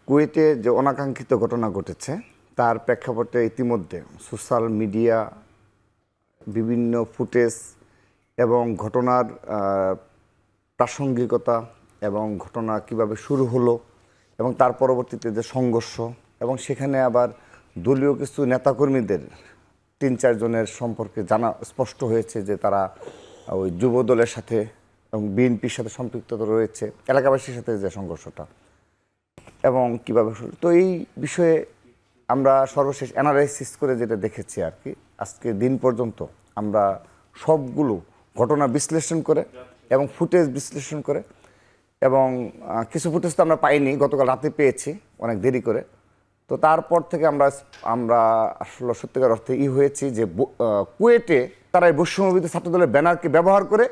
কুয়েটে যে অনাকাঙ্ক্ষিত ঘটনা ঘটেছে তার প্রেক্ষাপটে ইতিমধ্যে সোশ্যাল মিডিয়া বিভিন্ন ফুটেজ এবং ঘটনার প্রাসঙ্গিকতা এবং ঘটনা কিভাবে শুরু হলো এবং তার পরবর্তীতে যে সংঘর্ষ এবং সেখানে আবার দলীয় কিছু নেতাকর্মীদের ৩-৪ জনের সম্পর্কে জানা স্পষ্ট হয়েছে যে তারা ওই যুব দলের সাথে এবং বিএনপির সাথে সম্পৃক্ততা রয়েছে, এলাকাবাসীর সাথে যে সংঘর্ষটা এবং কীভাবে তো এই বিষয়ে আমরা সর্বশেষ অ্যানালাইসিস করে যেটা দেখেছি আর কি, আজকে দিন পর্যন্ত আমরা সবগুলো ঘটনা বিশ্লেষণ করে এবং ফুটেজ বিশ্লেষণ করে এবং কিছু ফুটেজ তো আমরা পাইনি, গতকাল রাতে পেয়েছি অনেক দেরি করে। তো তারপর থেকে আমরা আসলে সত্যিকার অর্থে হয়েছি যে কুয়েটে তারা এই বৈষম্যবিরোধী ছাত্রদলের ব্যানারকে ব্যবহার করে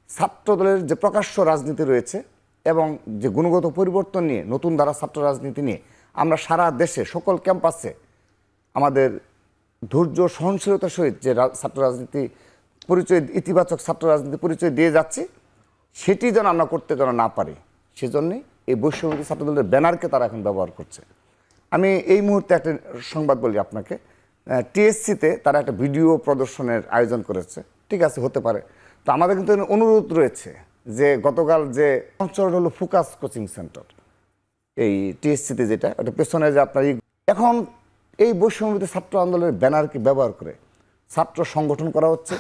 ছাত্রদলের যে প্রকাশ্য রাজনীতি রয়েছে এবং যে গুণগত পরিবর্তন নিয়ে নতুন ধারা ছাত্র রাজনীতি নিয়ে আমরা সারা দেশে সকল ক্যাম্পাসে আমাদের ধৈর্য সহনশীলতার সহিত যে ছাত্র রাজনীতি পরিচয়, ইতিবাচক ছাত্র রাজনীতি পরিচয় দিয়ে যাচ্ছি, সেটি যেন আমরা করতে যেন না পারি, সেজন্যই এই বৈষম্যবিরোধী ছাত্রদলের ব্যানারকে তারা এখন ব্যবহার করছে। আমি এই মুহূর্তে একটা সংবাদ বলি আপনাকে, টিএসসিতে তারা একটা ভিডিও প্রদর্শনের আয়োজন করেছে, ঠিক আছে, হতে পারে। তো আমাদের কিন্তু অনুরোধ রয়েছে যে গতকাল যে অঞ্চল হলো ফোকাস কোচিং সেন্টার, এই টিএসসিতে যেটা, ওটা পেছনে যে আপনার এখন এই বৈষম্যবিরোধী ছাত্র আন্দোলনের ব্যানারকে ব্যবহার করে ছাত্র সংগঠন করা হচ্ছে।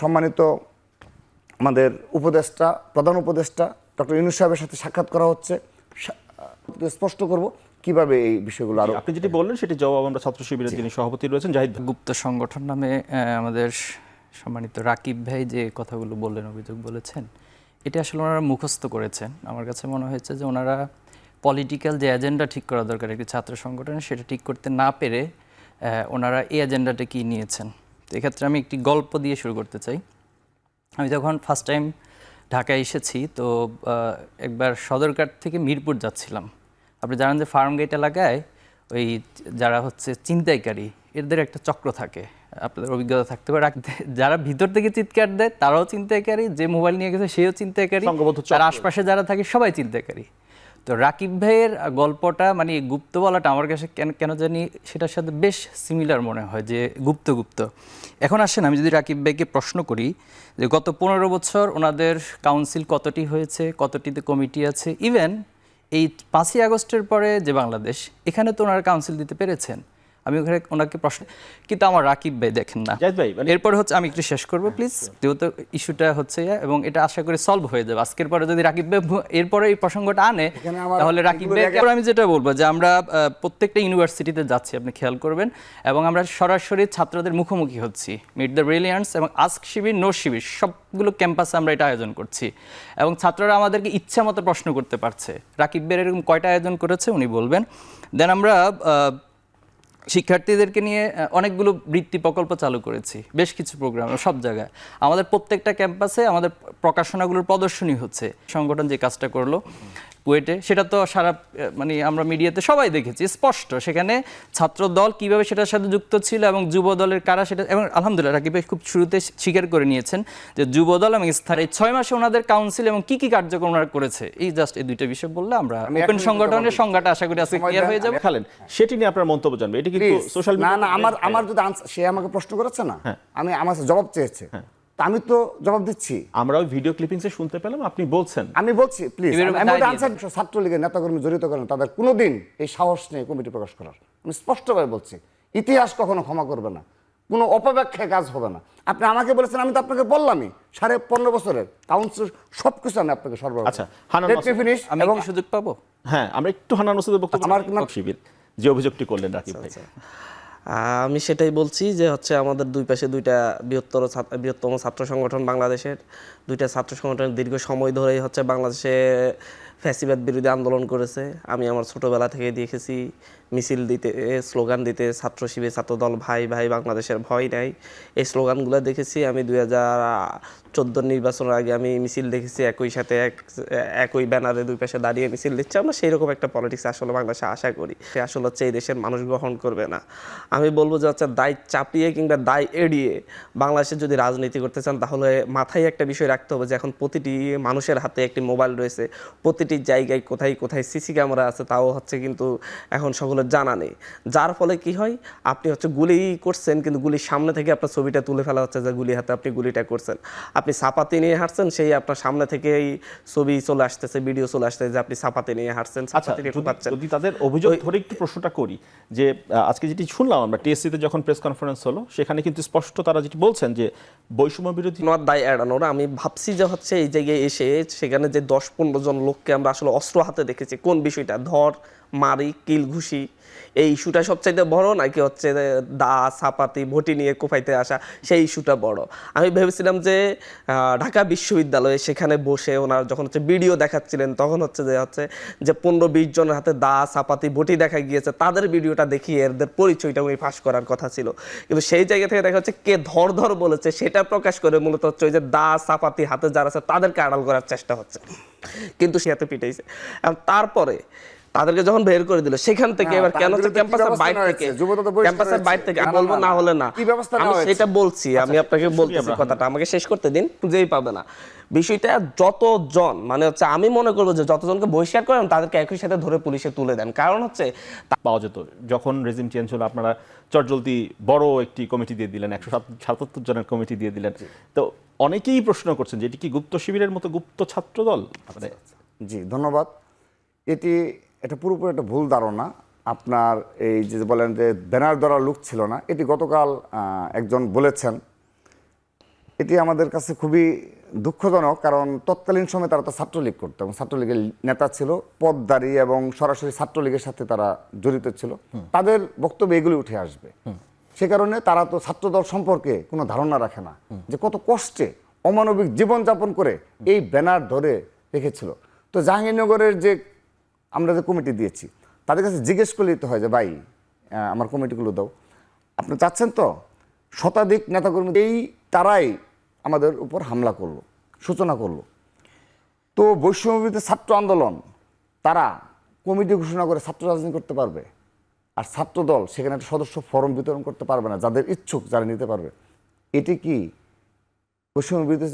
সম্মানিত আমাদের উপদেষ্টা, প্রধান উপদেষ্টা ডক্টর ইউনূস সাহেবের সাথে সাক্ষাৎ করা হচ্ছে, স্পষ্ট করব কিভাবে এই বিষয়গুলো আরো। আপনি যেটি বললেন সেটি জবাব আমরা ছাত্র শিবিরের যিনি সভাপতি রয়েছেন জাহিদ গুপ্ত সংগঠন নামে আমাদের সম্মানিত রাকিব ভাই যে কথাগুলো বললেন, অভিযোগ বলেছেন, এটা আসলে ওনারা মুখস্থ করেছেন। আমার কাছে মনে হয়েছে যে ওনারা পলিটিক্যাল যে এজেন্ডা ঠিক করা দরকার একটি ছাত্র সংগঠনে, সেটা ঠিক করতে না পেরে ওনারা এই এজেন্ডাটা কি নিয়েছেন। তো এক্ষেত্রে আমি একটি গল্প দিয়ে শুরু করতে চাই। আমি যখন ফার্স্ট টাইম ঢাকায় এসেছি, তো একবার সদরঘাট থেকে মিরপুর যাচ্ছিলাম। আপনি জানেন যে ফার্মগেট এলাকায় ওই যারা হচ্ছে ছিনতাইকারী, এদের একটা চক্র থাকে, আপনাদের অভিজ্ঞতা থাকতে পারে। যারা ভিতর থেকে চিৎকার দেয় তারাও ছিনতাইকারী, যে মোবাইল নিয়ে গেছে সেও ছিনতাইকারী, তার আশপাশে যারা থাকে সবাই ছিনতাইকারী। তো রাকিব ভাইয়ের গল্পটা মানে গুপ্ত বলাটা আমার কাছে কেন জানি সেটার সাথে বেশ সিমিলার মনে হয়, যে গুপ্ত গুপ্ত। এখন আসেন আমি যদি রাকিব ভাইকে প্রশ্ন করি যে গত 15 বছর ওনাদের কাউন্সিল কতটি হয়েছে, কতটিতে কমিটি আছে, ইভেন এই 5ই আগস্টের পরে যে বাংলাদেশ, এখানে তো ওনারা কাউন্সিল দিতে পেরেছেন। আমি ওনাকে প্রশ্ন, কিন্তু আমার রাকিব ভাই দেখেন না। এরপরে হচ্ছে আমি একটু শেষ করবো প্লিজ, যেহেতু ইস্যুটা হচ্ছে এবং এটা আশা করি সলভ হয়ে যাবে আজকের পরে। যদি রাকিব ভাই এরপরে এই প্রসঙ্গটা আনে তাহলে রাকিব ভাই, আমি যেটা বলবো যে আমরা প্রত্যেকটা ইউনিভার্সিটিতে যাচ্ছি, আপনি খেয়াল করবেন, এবং আমরা সরাসরি ছাত্রদের মুখোমুখি হচ্ছি। মিট দ্য ব্রিলিয়ান্টস এবং আস্ক শিবির, নো শিবির, সবগুলো ক্যাম্পাসে আমরা এটা আয়োজন করছি এবং ছাত্ররা আমাদেরকে ইচ্ছা মতো প্রশ্ন করতে পারছে। রাকিব ভাই এরকম কয়টা আয়োজন করেছে উনি বলবেন। দেন আমরা শিক্ষার্থীদেরকে নিয়ে অনেকগুলো বৃত্তি প্রকল্প চালু করেছি, বেশ কিছু প্রোগ্রাম সব জায়গায়। আমাদের প্রত্যেকটা ক্যাম্পাসে আমাদের প্রকাশনাগুলোর প্রদর্শনী হচ্ছে। সংগঠন যে কাজটা করলো কুয়েটে, সেটা তো সারা মানে আমরা মিডিয়াতে সবাই দেখেছি স্পষ্ট, সেখানে ছাত্র দল কীভাবে সেটার সাথে যুক্ত ছিল এবং যুব দলের কারা সেটা, এবং আলহামদুলিল্লাহ রাকিব ভাই খুব শুরুতে স্বীকার করে নিয়েছেন যে যুব দল এবং স্থানীয় 6 মাসে ওনাদের কাউন্সিল এবং কী কী কার্যক্রম ওনারা করেছে। এই জাস্ট এই দুইটা বিষয় বললে আমরা ওপেন সংগঠনের সংজ্ঞাটা আশা করি আজকে ক্লিয়ার হয়ে যাবে। খালেন সেটি নিয়ে আপনার মন্তব্য জানবে। এটা কিন্তু সোশ্যাল মিডিয়া না আমার যদি সে আমাকে প্রশ্ন করেছে না, আমি আমার জবাব চেয়েছে, আমি তো জবাব দিচ্ছি। আমরা ওই ভিডিও ক্লিপিংসে শুনতে পেলাম আপনি বলছেন, আমি বলছি প্লিজ, আমি ওটা আনসার। ছাত্রলীগের নেতাকর্মী জড়িত করেন, তাদের কোনোদিন এই সাহস নেই কমিটি প্রকাশ করার। আমি স্পষ্টভাবে বলছি, ইতিহাস কখনো ক্ষমা করবে না, কোনো অপব্যাখ্যায় কাজ হবে না। আপনি আমাকে বলেছেন, আমি তো আপনাকে বললামই 15.5 বছরের কাউন্সিল সবকিছু আমি আপনাকে সরবরাহ। আচ্ছা, আমি কি সুযোগ পাবো? হ্যাঁ, আমরা একটু হান্নান মাসুদের বক্তব্য, আমার শিবির যে অভিযোগটি করলেন রাকিব ভাই। আমি সেটাই বলছি যে হচ্ছে আমাদের দুই পাশে দুইটা বৃহত্তম ছাত্র সংগঠন বাংলাদেশের, দুইটা ছাত্র সংগঠন দীর্ঘ সময় ধরেই হচ্ছে বাংলাদেশে ফ্যাসিবাদ বিরোধী আন্দোলন করেছে। আমি আমার ছোটোবেলা থেকে দেখেছি মিছিল দিতে, স্লোগান দিতে, ছাত্র শিবির, ছাত্রদল, ভাই ভাই বাংলাদেশের ভয় নাই, এই স্লোগানগুলো দেখেছি। আমি 2014 নির্বাচনের আগে আমি মিছিল দেখেছি একই সাথে একই ব্যানারে দুই পাশে দাঁড়িয়ে মিছিল দিচ্ছে। আমরা সেই রকম একটা পলিটিক্স আসলে বাংলাদেশে আশা করি, সে আসলে হচ্ছে এই দেশের মানুষ গ্রহণ করবে না। আমি বলবো যে হচ্ছে দায় চাপিয়ে কিংবা দায় এড়িয়ে বাংলাদেশে যদি রাজনীতি করতে চান তাহলে মাথায় একটা বিষয় রাখতে হবে যে এখন প্রতিটি মানুষের হাতে একটি মোবাইল রয়েছে, প্রতিটি জায়গায় কোথায় কোথায় সিসি ক্যামেরা আছে তাও হচ্ছে কিন্তু এখন সকলের জানা নেই। যার ফলে কি হয়, আপনি হচ্ছে গুলি করছেন কিন্তু গুলির সামনে থেকে আপনার ছবিটা তুলে ফেলা হচ্ছে যে গুলি হাতে আপনি গুলিটা করছেন। আপনি চাপাতি নিয়ে হাঁটছেন, সেই আপনার সামনে থেকেই ছবি চলে আসতেছে, ভিডিও চলে আসতেছে যে আপনি চাপাতি নিয়ে হাঁটছেন, আচ্ছা, চাপাতি নিয়ে ঢুকাচ্ছেন। যদি তাদের অভিযোগ ধরে একটু প্রশ্নটা করি যে আজকে যেটি শুনলাম আমরা টিএসসিতে যখন প্রেস কনফারেন্স হলো সেখানে কিন্তু স্পষ্ট তারা যেটি বলছেন যে বৈষম্য বিরোধী নট দায় এড়ানোর আমি ভাবছি যে হচ্ছে এই জায়গায় এসে সেখানে যে 10-15 জন লোককে আমরা আসলে অস্ত্র হাতে দেখেছি, কোন বিষয়টা ধর মারি কিল ঘুষি এই ইস্যুটা সবচাইতে বড় নাকি হচ্ছে দা ছাপাতি ভোটি নিয়ে কোপাইতে আসা সেই ইস্যুটা বড়? আমি ভেবেছিলাম যে ঢাকা বিশ্ববিদ্যালয়ে সেখানে বসে ওনার যখন হচ্ছে ভিডিও দেখাচ্ছিলেন তখন হচ্ছে যে 15-20 জনের হাতে দা ছাপাতি ভোটি দেখা গিয়েছে, তাদের ভিডিওটা দেখিয়ে এদের পরিচয়টা উনি ফাঁস করার কথা ছিল। কিন্তু সেই জায়গা থেকে দেখা হচ্ছে কে ধর বলেছে সেটা প্রকাশ করে মূলত হচ্ছে ওই যে দা ছাপাতি হাতে যারা আছে তাদেরকে আড়াল করার চেষ্টা হচ্ছে, কিন্তু সে হাতে পিটাইছে। তারপরে তাদেরকে যখন বের করে দিল সেখান থেকে এবার কেন ক্যাম্পাসের বাইরে থেকে বলবো না হলে না, আমি সেটা বলছি, আমি আপনাকে বলতেছি কথাটা, আমাকে শেষ করতে দিন, খুঁজেই পাবে না বিষয়টা। যতজন মানে হচ্ছে আমি মনে করবো যে যতজনকে বহিষ্কার করেন তাদেরকে একই সাথে ধরে পুলিশে তুলে দেন, কারণ হচ্ছে পাওয়া যেত। যখন রেজিম চেঞ্জ হলো আপনারা চটজলদি বড় একটি কমিটি দিয়ে দিলেন, 177 জনের কমিটি দিয়ে দিলেন। তো অনেকেই প্রশ্ন করছেন যে এটি কি গুপ্ত শিবিরের মতো গুপ্ত ছাত্র দল? জি ধন্যবাদ। এটা পুরোপুরি একটা ভুল ধারণা। আপনার এই যে বলেন যে ব্যানার ধরা লোক ছিল না, এটি গতকাল একজন বলেছেন। এটি আমাদের কাছে খুবই দুঃখজনক, কারণ তৎকালীন সময়ে তারা তো ছাত্রলীগ করতো এবং ছাত্রলীগের নেতা ছিল, পদধারী এবং সরাসরি ছাত্রলীগের সাথে তারা জড়িত ছিল। তাদের বক্তব্য এগুলি উঠে আসবে, সে কারণে তারা তো ছাত্রদল সম্পর্কে কোনো ধারণা রাখে না যে কত কষ্টে অমানবিক জীবনযাপন করে এই ব্যানার ধরে রেখেছিল। তো জাহাঙ্গীরনগরের যে আমরা যে কমিটি দিয়েছি তাদের কাছে জিজ্ঞেস করে দিতে হয় যে ভাই আমার কমিটিগুলো দাও, আপনি চাচ্ছেন তো? শতাধিক নেতাকর্মী এই তারাই আমাদের উপর হামলা করলো, সূচনা করলো। তো বৈষম্যবিরোধী ছাত্র আন্দোলন তারা কমিটি ঘোষণা করে ছাত্র রাজনীতি করতে পারবে, আর ছাত্র দল সেখানে একটা সদস্য ফরম বিতরণ করতে পারবে না, যাদের ইচ্ছুক যারা নিতে পারবে। এটি কি বৈষম্যবিরোধী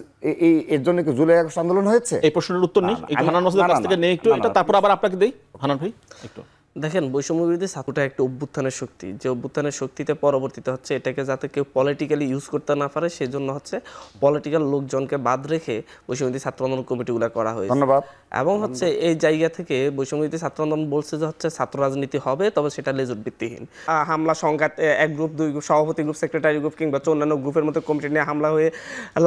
এর জন্য কি জুলাই আগস্ট আন্দোলন হয়েছে? এই প্রশ্নের উত্তর নেই, একটু হানান হোসেনের কাছ থেকে নেই একটু এটা, তারপর আবার আপনাকে দেই হানান ভাই একটু। দেখেন, বৈষম্যবিরোধী ছাত্রটা একটা অভ্যুত্থানের শক্তি, যে অভ্যুত্থানের শক্তিতে পরবর্তীতে হচ্ছে এটাকে যাতে কেউ পলিটিক্যালি ইউজ করতে না পারে সেজন্য হচ্ছে পলিটিক্যাল লোকজনকে বাদ রেখে বৈষম্যবিরোধী ছাত্র আন্দোলন কমিটিগুলো করা হয়েছে। ধন্যবাদ। এবং হচ্ছে এই জায়গা থেকে বৈষম্যবিরোধী ছাত্র আন্দোলন বলছে যে হচ্ছে ছাত্র রাজনীতি হবে, তবে সেটা লেজুর ভিত্তিহীন। হামলা সংঘাত, এক গ্রুপ, দুই গ্রুপ, সভাপতি গ্রুপ, সেক্রেটারি গ্রুপ কিংবা অন্যান্য গ্রুপের মধ্যে কমিটি নিয়ে হামলা হয়ে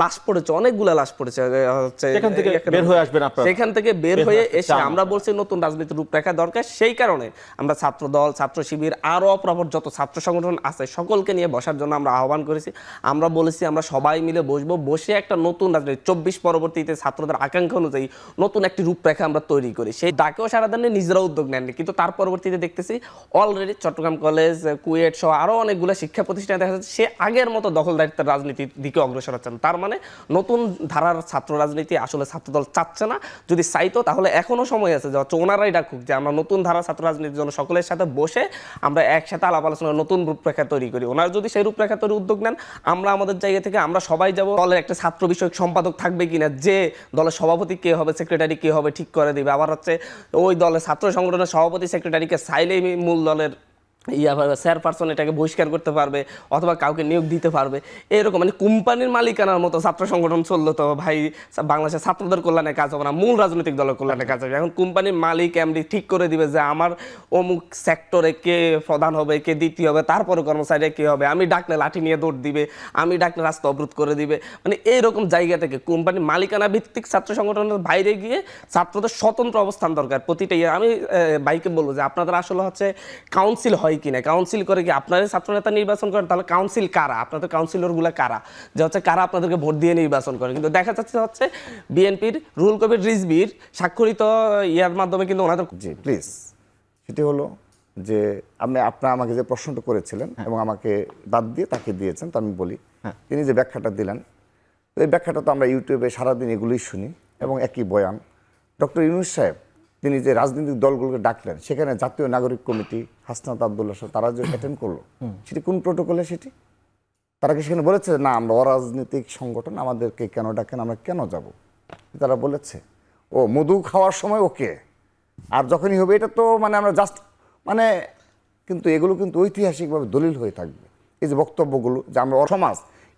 লাশ পড়েছে, অনেকগুলো লাশ পড়েছে। হচ্ছে সেখান থেকে বের হয়ে আসবেন আপনারা, সেখান থেকে বের হয়ে এসে আমরা বলছি নতুন রাজনীতির রূপরেখা দরকার। সেই কারণে আমরা ছাত্র দল, ছাত্র শিবির, আরো অপরাপর যত ছাত্র সংগঠন আছে সকলকে নিয়ে বসার জন্য আমরা আহ্বান করেছি। আমরা বলেছি আমরা সবাই মিলে বসবো, বসে একটা নতুন রাজনীতি 24 পরবর্তীতে ছাত্রদের আকাঙ্ক্ষা অনুযায়ী নতুন একটি রূপরেখা আমরা তৈরি করি। সেই ডাকেও সারা দেননি, নিজেরা উদ্যোগ নেননি, কিন্তু তার পরবর্তীতে দেখতেছি অলরেডি চট্টগ্রাম কলেজ, কুয়েট সহ আরো অনেকগুলো শিক্ষা প্রতিষ্ঠানে দেখা যাচ্ছে সে আগের মতো দখলদারিত্বের রাজনীতির দিকে অগ্রসর হচ্ছে না। তার মানে নতুন ধারার ছাত্র রাজনীতি আসলে ছাত্রদল চাচ্ছে না। যদি চাইতো তাহলে এখনো সময় আছে যে ওনারাই ডাকুক যে আমরা নতুন ধারার ছাত্র রাজনীতির জন্য সকলের সাথে বসে আমরা একসাথে আলাপ আলোচনা নতুন রূপরেখা তৈরি করি। ওনারা যদি সেই রূপরেখা তৈরি উদ্যোগ নেন, আমরা আমাদের জায়গা থেকে আমরা সবাই যাব। দলের একটা ছাত্র বিষয়ক সম্পাদক থাকবে কিনা, যে দলের সভাপতি কে হবে, সেক্রেটারি কে হবে ঠিক করে দিবে। আবার হচ্ছে ওই দলের ছাত্র সংগঠনের সভাপতি সেক্রেটারিকে চাইলেই মূল দলের চেয়ারপারসন এটাকে বহিষ্কার করতে পারবে অথবা কাউকে নিয়োগ দিতে পারবে। এরকম মানে কোম্পানির মালিকানার মতো ছাত্র সংগঠন চললো তো ভাই বাংলাদেশের ছাত্রদের কল্যাণে কাজ হবে না, মূল রাজনৈতিক দলের কল্যাণে কাজ হবে। এখন কোম্পানির মালিক এমডি ঠিক করে দিবে যে আমার অমুক সেক্টরে কে প্রধান হবে, কে দ্বিতীয় হবে, তারপরে কর্মচারী কে হবে, আমি ডাকলে লাঠি নিয়ে দৌড় দিবে, আমি ডাকলে রাস্তা অবরোধ করে দিবে। মানে এইরকম জায়গা থেকে কোম্পানির মালিকানা ভিত্তিক ছাত্র সংগঠনের বাইরে গিয়ে ছাত্রদের স্বতন্ত্র অবস্থান দরকার প্রতিটা। আমি ভাইকে বলবো যে আপনাদের আসলে হচ্ছে কাউন্সিল হয় কিনা, কাউন্সিল করে কি আপনারা ছাত্র নেতা নির্বাচন করেন, তাহলে কাউন্সিল কারা, আপনাদের কাউন্সিলর গুলা কারা, যে হচ্ছে কারা আপনাদেরকে ভোট দিয়ে নির্বাচন করে। কিন্তু দেখা যাচ্ছে হচ্ছে বিএনপির রুহুল কবির রিজভির স্বাক্ষরিত ইয়ার মাধ্যমে কিন্তু ওনাদের। জি প্লিজ, সেটি হলো যে আপনারা আমাকে যে প্রশ্নটা করেছিলেন এবং আমাকে বাদ দিয়ে তাকে দিয়েছেন, তো আমি বলি তিনি যে ব্যাখ্যাটা দিলেন তো এই ব্যাখ্যাটা তো আমরা ইউটিউবে সারাদিন এগুলোই শুনি এবং একই বয়ান। ডক্টর ইউনূস সাহেব তিনি যে রাজনৈতিক দলগুলোকে ডাকলেন, সেখানে জাতীয় নাগরিক কমিটি, হাসনাত আবদুল্লাহ সহ তারা যে অ্যাটেন্ড করলো, সেটি কোন প্রোটোকলে? সেটি তারা কি সেখানে বলেছে না আমরা অরাজনৈতিক সংগঠন, আমাদেরকে কেন ডাকেন, আমরা কেন যাব? তারা বলেছে ও মধু খাওয়ার সময় ওকে, আর যখনই হবে এটা তো মানে আমরা জাস্ট মানে, কিন্তু এগুলো কিন্তু ঐতিহাসিকভাবে দলিল হয়ে থাকবে। এই যে বক্তব্যগুলো যে আমরা সমাজ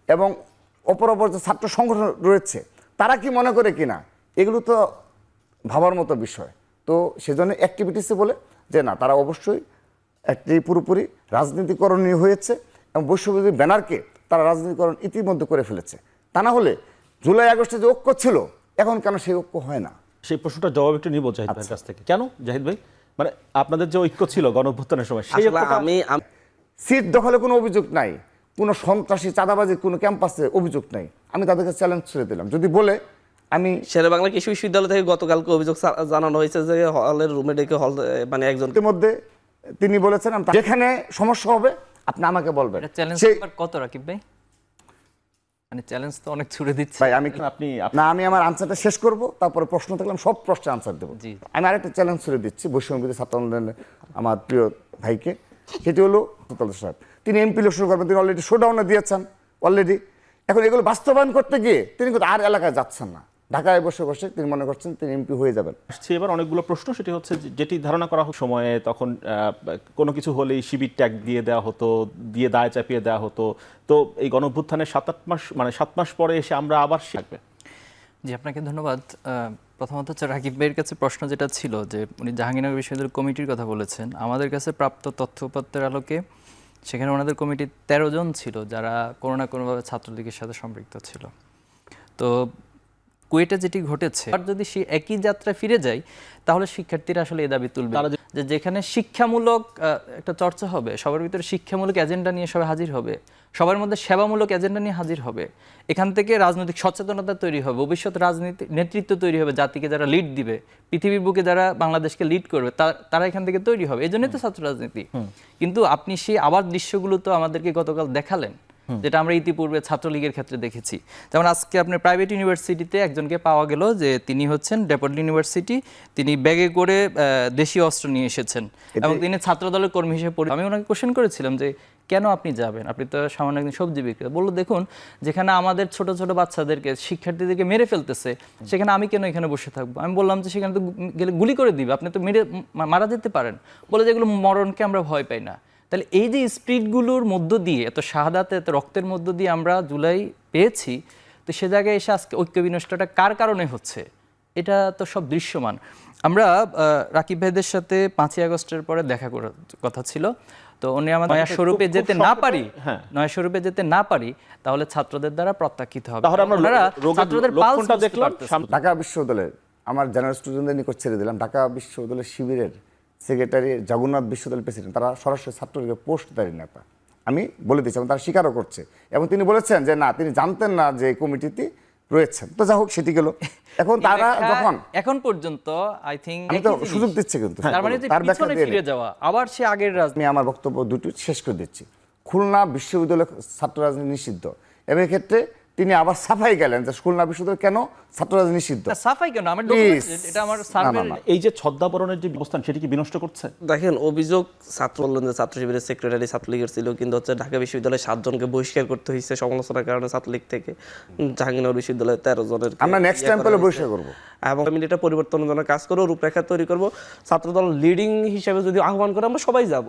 এবং অপর যে ছাত্র সংগঠন রয়েছে তারা কি মনে করে কিনা, এগুলো তো ভাবার মতো বিষয়। তো সেজন্য অ্যাক্টিভিটিসে বলে যে না, তারা অবশ্যই একটি পুরোপুরি রাজনীতিকরণীয় হয়েছে এবং বৈশ্ববিধি ব্যানারকে তারা রাজনীতিকরণ ইতিমধ্যে করে ফেলেছে। তা না হলে জুলাই আগস্টে যে ঐক্য ছিল, এখন কেন সেই ঐক্য হয় না? সেই প্রশ্নটার জবাব একটু নিব জাহিদ ভাইয়ের কাছ থেকে। কেন জাহিদ ভাই, মানে আপনাদের যে ঐক্য ছিল গণঅভ্যুত্থানের সময়, সেই আসলে ঐক্যটা- আমি সিট দখলে কোনো অভিযোগ নাই, কোনো সন্ত্রাসী চাঁদাবাজির কোনো ক্যাম্পাসে অভিযোগ নাই। আমি তাদেরকে চ্যালেঞ্জ ছেড়ে দিলাম, যদি বলে আমি শেরেবাংলা কৃষি বিশ্ববিদ্যালয় থেকে গতকালকে অভিযোগ জানানো হয়েছে যে হলের রুমে ডেকে হল মানে একজন ইতিমধ্যে তিনি বলেছেন যেখানে সমস্যা হবে আপনি আমাকে বলবেন। এটা চ্যালেঞ্জ সেই- কত রাকিব ভাই? মানে চ্যালেঞ্জ তো অনেক ছুড়ে দিচ্ছে। ভাই আমি আপনি না, আমি আমার আনসারটা শেষ করব, তারপরে প্রশ্ন থাকলাম সব প্রশ্নের আনসার দেবো। জি। আমি আরেকটা চ্যালেঞ্জ ছেড়ে দিচ্ছি বৈষম্যবিরোধী ছাত্র আন্দোলনের আমার প্রিয় ভাইকে, সেটি হলো তোতালুর সাহেব। তিনি এমপি লোক শুরু করবেন, তিনি অলরেডি শোডাউনে দিয়েছেন অলরেডি। এখন এগুলো বাস্তবায়ন করতে গিয়ে তিনি কিন্তু আর এলাকায় যাচ্ছেন না, ঢাকায় বসে বসে তিনি মনে করছেন তিনি এমপি হয়ে যাবেন। আসছে এবার অনেকগুলো প্রশ্ন, সেটি হচ্ছে যেটি ধারণা করা সময়ে তখন কোনো কিছু হলেই শিবির ট্যাগ দিয়ে দেওয়া হতো, দিয়ে দায় চাপিয়ে দেওয়া হতো। তো এই গণঅভ্যুত্থানের 7-8 মাস মানে 7 মাস পরে এসে আমরা আবার শিখবে। জি, আপনাকে ধন্যবাদ। প্রথমত হচ্ছে রাকিব ভাইয়ের কাছে প্রশ্ন যেটা ছিল যে উনি জাহাঙ্গীরনগর বিশ্ববিদ্যালয় কমিটির কথা বলেছেন। আমাদের কাছে প্রাপ্ত তথ্যপত্রের আলোকে সেখানে ওনাদের কমিটি 13 জন ছিল যারা কোনো না কোনোভাবে ছাত্রলীগের সাথে সম্পৃক্ত ছিল। তো কুয়েটে যেটি ঘটেছে, আর যদি সে একই যাত্রা ফিরে যায় তাহলে শিক্ষার্থীরা আসলে এ দাবি তুলবে যে যেখানে শিক্ষামূলক একটা চর্চা হবে, সবার ভিতরে শিক্ষামূলক এজেন্ডা নিয়ে সবাই হাজির হবে, সবার মধ্যে সেবামূলক এজেন্ডা নিয়ে হাজির হবে, এখান থেকে রাজনৈতিক সচেতনতা তৈরি হবে, ভবিষ্যৎ রাজনীতি নেতৃত্ব তৈরি হবে, জাতিকে যারা লিড দিবে, পৃথিবীর বুকে যারা বাংলাদেশকে লিড করবে তারা এখান থেকে তৈরি হবে। এই জন্যই তো ছাত্র রাজনীতি। কিন্তু আপনি সেই আবার দৃশ্যগুলো তো আমাদেরকে গতকাল দেখালেন, যেটা আমরা ইতিপূর্বে ছাত্রলীগের ক্ষেত্রে দেখেছি। যেমন আজকে আপনার প্রাইভেট ইউনিভার্সিটিতে একজনকে পাওয়া গেল যে তিনি হচ্ছেন ডেপোর্ট ইউনিভার্সিটি, তিনি ব্যাগে করে দেশীয় অস্ত্র নিয়ে এসেছেন এবং তিনি ছাত্রদলের কর্মী হিসেবে আমি ওনাকে কোশ্চেন করেছিলাম যে কেন আপনি যাবেন, আপনি তো সামান্য একজন সবজি বিক্রেতা। বললো দেখুন, যেখানে আমাদের ছোট ছোট বাচ্চাদেরকে শিক্ষার্থীদেরকে মেরে ফেলতেছে, সেখানে আমি কেন এখানে বসে থাকবো? আমি বললাম যে সেখানে তো গেলে গুলি করে দিবে, আপনি তো মারা যেতে পারেন। বলে যে এগুলো মরণকে আমরা ভয় পাই না। তাহলে এই যে স্পিরিটগুলোর মধ্য দিয়ে, এত শাহাদাতে, এত রক্তের মধ্য দিয়ে আমরা জুলাই পেয়েছি, তো সে জায়গায় এসে আজকে ঐক্য বিনষ্টটা কার কারণে হচ্ছে, এটা তো সব দৃশ্যমান। আমরা রাকিব ভাইদের সাথে 5ই আগস্টের পরে দেখা করার কথা ছিল, তো উনি আমাদের নয়া স্বরূপে যেতে না পারি, নয়া স্বরূপে যেতে না পারি, তাহলে ছাত্রদের দ্বারা প্রত্যাখ্যিত হবে। তাহলে আমরা ছাত্রদের লক্ষণটা দেখলাম। ঢাকা বিশ্ববিদ্যালয়ের আমার জেনারেল স্টুডেন্টদের নিকট ছেড়ে দিলাম। ঢাকা বিশ্ববিদ্যালয়ের শিবিরের সেক্রেটারি, জগন্নাথ বিশ্ববিদ্যালয়ের প্রেসিডেন্ট, তারা সরাসরি ছাত্রলীগের পোস্টধারী নেতা। আমি বলে দিচ্ছি এবং তারা স্বীকারও করছে, এবং তিনি বলেছেন যে না, তিনি জানতেন না যে কমিটিতে রয়েছেন। তো যা হোক, সেটি গেল। এখন তারা যখন এখন পর্যন্ত আই থিংক আমি তো সুযোগ দিচ্ছি, কিন্তু তার মানে যে তার ব্যাখ্যা পিছনে দিয়ে ফিরে যাওয়া, আবার সে আগের আমি আমার বক্তব্য দুটি শেষ করে দিচ্ছি। খুলনা বিশ্ববিদ্যালয় ছাত্র রাজনীতি নিষিদ্ধ, এবং এক্ষেত্রে তিনি আবার সাফাই গেলেন যে খুলনা বিশ্ববিদ্যালয় কেন ছাত্র রাজনীতি নিষিদ্ধ। সাফাই কেন, আমার Please, এটা আমার না, সার্ভে। না। এই যে ছদ্মাবরণের যে অবস্থান, সেটি কি বিনষ্ট করছে? দেখেন, অভিযোগ ছাত্র বললেন যে ছাত্র শিবিরের সেক্রেটারি ছাত্রলীগের ছিল, কিন্তু হচ্ছে ঢাকা বিশ্ববিদ্যালয়ে 7 জনকে বহিষ্কার করতে হয়েছে সমালোচনার কারণে ছাত্রলীগ থেকে। জাহাঙ্গীরনগর বিশ্ববিদ্যালয়ে 13 জনের আমরা নেক্সট টাইম পেলে বৈশাখ করবো, এবং মিলিটা পরিবর্তনের জন্য কাজ করবো, রূপরেখা তৈরি করব। ছাত্রদল লিডিং হিসেবে যদি আহ্বান করে, আমরা সবাই যাব।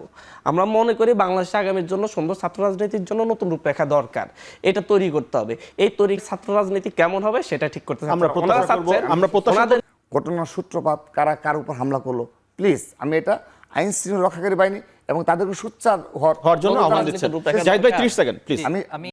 আমরা মনে করি বাংলাদেশে আগামীর জন্য সুন্দর ছাত্র রাজনীতির জন্য নতুন রূপরেখা দরকার, এটা তৈরি করতে হবে। এই তৈরি ছাত্র রাজনীতি কেমন হবে সেটা ঠিক করতে আমরা প্রত্যাশা করব, আমরা প্রত্যাশা করব। ঘটনার সূত্রপাত, কারা কার উপর হামলা করলো, প্লিজ আমি এটা আইন শৃঙ্খলা রক্ষাকারী বাহিনী এবং তাদেরকে সোচ্চার হওয়ার জন্য আহ্বান দিচ্ছেন। জাহিদ ভাই 30 সেকেন্ড প্লিজ। আমি